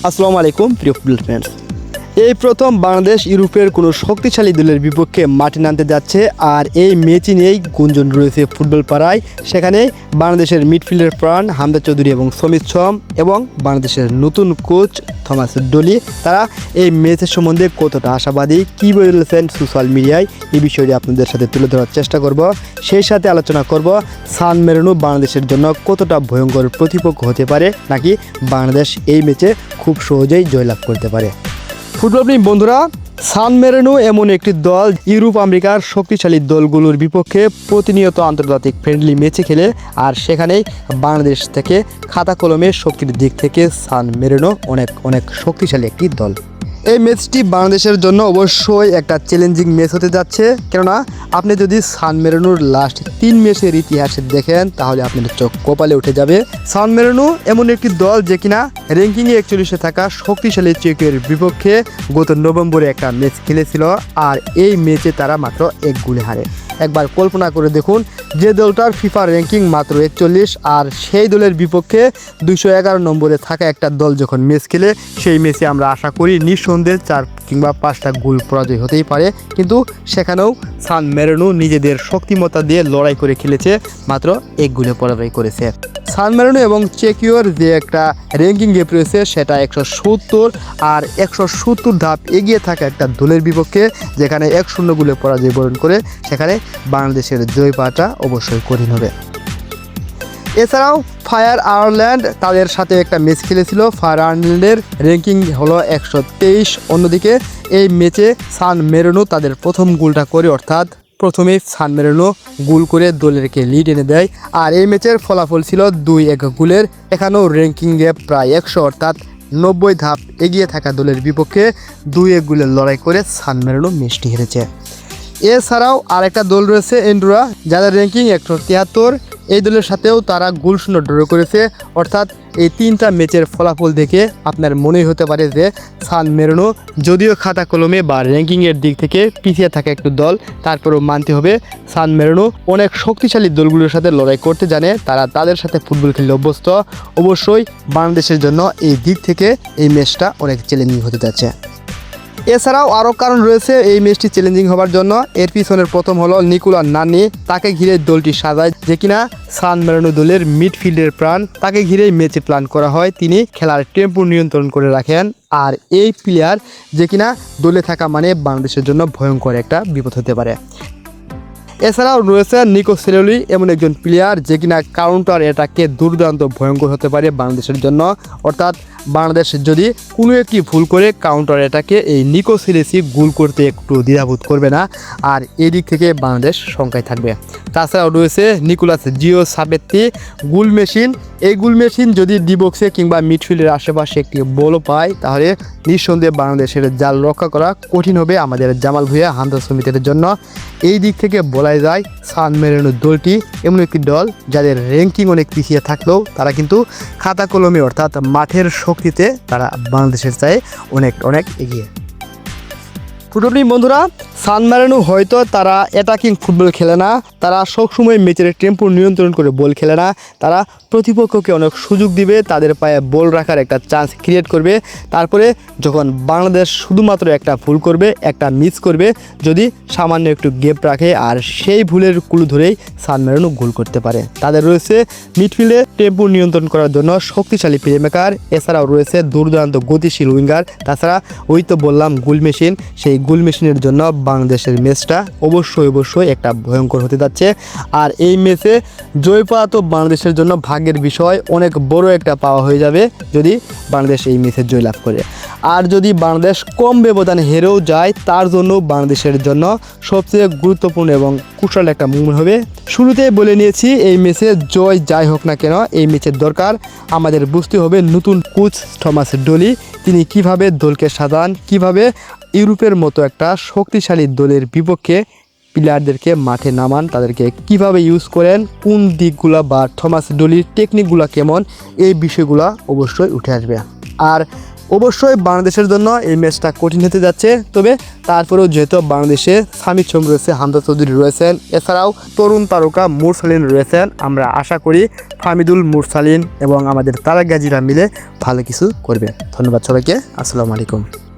আসসালামু আলাইকুম প্রিয় ফুটবল ফ্যান্স। এই প্রথম বাংলাদেশ ইউরোপের কোনো শক্তিশালী দলের বিপক্ষে মাঠে নামতে যাচ্ছে, আর এই ম্যাচই নিয়েই গুঞ্জন রয়েছে ফুটবল পাড়ায়। সেখানে বাংলাদেশের মিডফিল্ডের প্রাণ হামজা চৌধুরী এবং সমিত সোম এবং বাংলাদেশের নতুন কোচ থমাস ডলি, তারা এই ম্যাচের সম্বন্ধে কতটা আশাবাদী, কী বলেছেন সোশ্যাল মিডিয়ায়, এই বিষয়টি আপনাদের সাথে তুলে ধরার চেষ্টা করব। সেই সাথে আলোচনা করব সান মেরিনো বাংলাদেশের জন্য কতটা ভয়ঙ্কর প্রতিপক্ষ হতে পারে, নাকি বাংলাদেশ এই ম্যাচে খুব সহজেই জয়লাভ করতে পারে। ফুটবল বন্ধুরা, সান মেরিনো এমন একটি দল ইউরোপ আমেরিকার শক্তিশালী দলগুলোর বিপক্ষে প্রতিনিয়ত আন্তর্জাতিক ফ্রেন্ডলি ম্যাচে খেলে, আর সেখানেই বাংলাদেশ থেকে খাতা কলমে শক্তির দিক থেকে সান মেরিনো অনেক শক্তিশালী একটি দল। এই ম্যাচটি বাংলাদেশের জন্য অবশ্যই একটা চ্যালেঞ্জিং ম্যাচ হতে যাচ্ছে, কেননা আপনি যদি সান মেরিনোর লাস্ট 3 ম্যাচের ইতিহাস দেখেন তাহলে আপনার চোখ কপালে উঠে যাবে। সান মেরিনো এমন একটি দল যে কিনা র্যাঙ্কিংয়ে 41-এ থাকা শক্তিশালী চেকের বিপক্ষে গত নভেম্বরে একটা ম্যাচ খেলেছিল, আর এই ম্যাচে তারা মাত্র 1 গোলে হারে। একবার কল্পনা করে দেখুন, যে দলটার ফিফা র্যাঙ্কিং মাত্র 41, আর সেই দলের বিপক্ষে 211 নম্বরে থাকা একটা দল যখন ম্যাচ খেলে, সেই ম্যাচে আমরা আশা করি নিঃসন্দেহে 4 কিংবা 5টা গোল পরাজয় হতেই পারে। কিন্তু সেখানেও সান মেরিনো নিজেদের শক্তিমত্তা দিয়ে লড়াই করে খেলেছে, মাত্র 1 গোলে পরাজয় করেছে। সান মেরিনো এবং চেকিওর যে একটা র্যাঙ্কিং গ্যাপ রয়েছে সেটা 170, আর 170 ধাপ এগিয়ে থাকা একটা দলের বিপক্ষে যেখানে 1-0 গোলে পরাজয় বরণ করে, সেখানে বাংলাদেশের জয় পাওয়াটা অবশ্যই কঠিন হবে। এছাড়াও ফায়ার আয়ারল্যান্ড তাদের সাথে একটা ম্যাচ খেলেছিল। ফায়ার আয়ারল্যান্ডের র্যাঙ্কিং হলো 123। অন্যদিকে এই ম্যাচে সান মেরিনো তাদের প্রথম গোলটা করে, অর্থাৎ প্রথমেই সান মেরিনো গোল করে দলেরকে লিড এনে দেয়, আর এই ম্যাচের ফলাফল ছিল 2-1 গোলের। এখানেও র্যাঙ্কিং গ্যাপ প্রায় 100, অর্থাৎ 90 ধাপ এগিয়ে থাকা দলের বিপক্ষে 2-1 গোলের লড়াই করে সান মেরিনো ম্যাচটি হেরেছে। এছাড়াও আরেকটা দল রয়েছে এন্ডোরা, যাদের র্যাঙ্কিং 173। এই দলের সাথেও তারা গোল-শূন্য ড্র করেছে, অর্থাৎ এই 3টা ম্যাচের ফলাফল দেখে আপনার মনেই হতে পারে যে সান মেরিনো যদিও খাতা কলমে বা র্যাঙ্কিংয়ের দিক থেকে পিছিয়ে থাকা একটু দল, তারপরেও মানতে হবে সান মেরিনো অনেক শক্তিশালী দলগুলোর সাথে লড়াই করতে জানে, তারা তাদের সাথে ফুটবল খেলতে অভ্যস্ত। অবশ্যই বাংলাদেশের জন্য এই দিক থেকে এই ম্যাচটা অনেক চ্যালেঞ্জিং হতে যাচ্ছে। এছাড়াও আরও কারণ রয়েছে এই ম্যাচটি চ্যালেঞ্জিং হওয়ার জন্য। এর পিছনের প্রথম হলো নিকোলা নানি, তাকে ঘিরে দলটি সাজায়, যে কিনা সান মেরিনো দলের মিডফিল্ডের প্রাণ। তাকে ঘিরেই ম্যাচে প্ল্যান করা হয়, তিনি খেলার টেম্পো নিয়ন্ত্রণ করে রাখেন, আর এই প্লেয়ার যে কিনা দলে থাকা মানে বাংলাদেশের জন্য ভয়ঙ্কর একটা বিপদ হতে পারে। এছাড়াও রয়েছে নিকো সেলোলি, এমন একজন প্লেয়ার যে কিনা কাউন্টার অ্যাটাকে দুর্দান্ত ভয়ঙ্কর হতে পারে বাংলাদেশের জন্য, অর্থাৎ বাংলাদেশ যদি কোনো একটি ভুল করে কাউন্টার অ্যাটাকে এই নিকো সেলেসি গোল করতে একটু দ্বিধাবোধ করবে না, আর এদিক থেকে বাংলাদেশ শঙ্কায় থাকবে। তাছাড়াও রয়েছে নিকোলাস জিও সাবেত্তি, গোল মেশিন। এই গোল মেশিন যদি ডিবক্সে কিংবা মিডফিল্ডের আশেপাশে একটি বলও পায়, তাহলে নিঃসন্দেহে বাংলাদেশের জাল রক্ষা করা কঠিন হবে আমাদের জামাল ভুঁইয়া হামজা সমিতের জন্য। এই দিক থেকে বলা যায় সান মেরিনো দলটি এমন একটি দল যাদের র্যাঙ্কিং অনেক পিছিয়ে থাকলেও তারা কিন্তু খাতা কলমে অর্থাৎ মাঠের শক্তিতে তারা বাংলাদেশের চাই অনেক এগিয়ে। ফুটবল বন্ধুরা, সান মেরিনো হয়তো তারা অ্যাটাকিং ফুটবল খেলে না, তারা সবসময় ম্যাচের টেম্পো নিয়ন্ত্রণ করে বল খেলে না, তারা প্রতিপক্ষকে অনেক সুযোগ দিবে, তাদের পায়ে বল রাখার একটা চান্স ক্রিয়েট করবে। তারপরে যখন বাংলাদেশ শুধুমাত্র একটা ভুল করবে, একটা মিস করবে, যদি সামান্য একটু গ্যাপ রাখে, আর সেই ভুলের কুলু ধরেই সান মেরিনো গোল করতে পারে। তাদের রয়েছে মিডফিল্ডে টেম্পো নিয়ন্ত্রণ করার জন্য শক্তিশালী প্লেমেকার, এছাড়াও রয়েছে দুর্দান্ত গতিশীল উইঙ্গার, তাছাড়া ওই তো বললাম গোল মেশিন। সেই গোল মেশিনের জন্য বাংলাদেশের ম্যাচটা অবশ্যই একটা ভয়ঙ্কর হতে যাচ্ছে, আর এই ম্যাচে জয় পাওয়া তো বাংলাদেশের জন্য ভাগ্যের বিষয়, অনেক বড় একটা পাওয়া হয়ে যাবে যদি বাংলাদেশ এই ম্যাচে জয়লাভ করে। আর যদি বাংলাদেশ কম ব্যবধানে হেরেও যায়, তার জন্য বাংলাদেশের জন্য সবচেয়ে গুরুত্বপূর্ণ এবং কুশল একটা মুভমেন্ট হবে। শুরুতেই বলে নিয়েছি, এই ম্যাচে জয় যাই হোক না কেন, এই ম্যাচের দরকার আমাদের বুঝতে হবে নতুন কোচ থমাস ডলি তিনি কিভাবে দলকে সাজান, কিভাবে ইউরোপের মতো একটা শক্তিশালী দলের বিপক্ষে প্লেয়ারদেরকে মাঠে নামান, তাদেরকে কিভাবে ইউজ করেন, কোন দিকগুলো বা থমাস ডলির টেকনিকগুলো কেমন, এই বিষয়গুলো অবশ্যই উঠে আসবে। আর অবশ্যই বাংলাদেশের জন্য এই ম্যাচটা কঠিন হতে যাচ্ছে, তবে তারপরেও যেহেতু বাংলাদেশে সামির সোম রয়েছে, হামজা চৌধুরী রয়েছেন, এছাড়াও তরুণ তারকা মুরসালিন রয়েছেন, আমরা আশা করি ফাহমিদুল, মুরসালিন এবং আমাদের তারেক গাজীরা মিলে ভালো কিছু করবে। ধন্যবাদ সবাইকে, আসসালামু আলাইকুম।